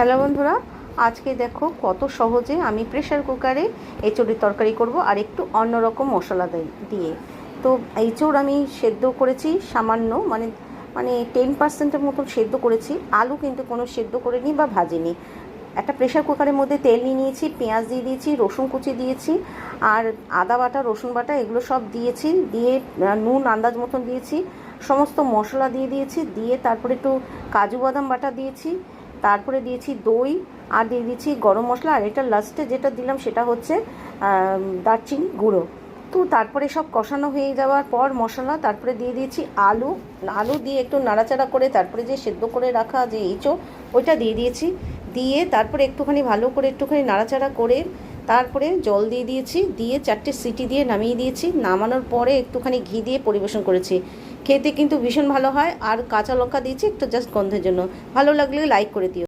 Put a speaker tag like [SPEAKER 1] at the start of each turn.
[SPEAKER 1] Hello বন্ধুরা, আজকে দেখো কত সহজে আমি প্রেশার কুকারে এঁচোড়ের তরকারি করব আর একটু অন্যরকম মশলা দিয়ে। তো এঁচোড় আমি সেদ্ধ করেছি সামান্য, মানে 10%-এর মতন সেদ্ধ করেছি। আলু কিন্তু কোনো সেদ্ধ করিনি বা ভাজিনি। একটা প্রেশার কুকারের মধ্যে তেল নিয়ে নিয়েছি, পেঁয়াজ দিয়ে দিয়েছি, রসুন কুচি দিয়েছি, আর আদা বাটা, রসুন বাটা এগুলো সব দিয়েছি। দিয়ে নুন আন্দাজ মতন দিয়েছি, সমস্ত মশলা দিয়ে দিয়েছি। দিয়ে তারপরে একটু কাজু বাদাম বাটা দিয়েছি, তারপরে দিয়েছি দই, আর দিয়ে দিয়েছি গরম মশলা। আর এটা লাস্টে যেটা দিলাম সেটা হচ্ছে দারচিনি গুঁড়ো। তো তারপরে সব কষানো হয়ে যাওয়ার পর মশলা, তারপরে দিয়ে দিয়েছি আলু। আলু দিয়ে একটু নাড়াচাড়া করে তারপরে যে সেদ্ধ করে রাখা যে এঁচোড় ওইটা দিয়ে দিয়েছি। দিয়ে তারপরে একটুখানি ভালো করে একটুখানি নাড়াচাড়া করে তারপরে জল দিয়ে দিয়েছি। দিয়ে 4টে সিটি দিয়ে নামিয়ে দিয়েছি। নামানোর পরে একটুখানি ঘি দিয়ে পরিবেশন করেছি। খেতে কিন্তু ভীষণ ভালো হয়। আর কাঁচা লঙ্কা দিয়েছি একটু জাস্ট গন্ধের জন্য। ভালো লাগলে লাইক করে দিও।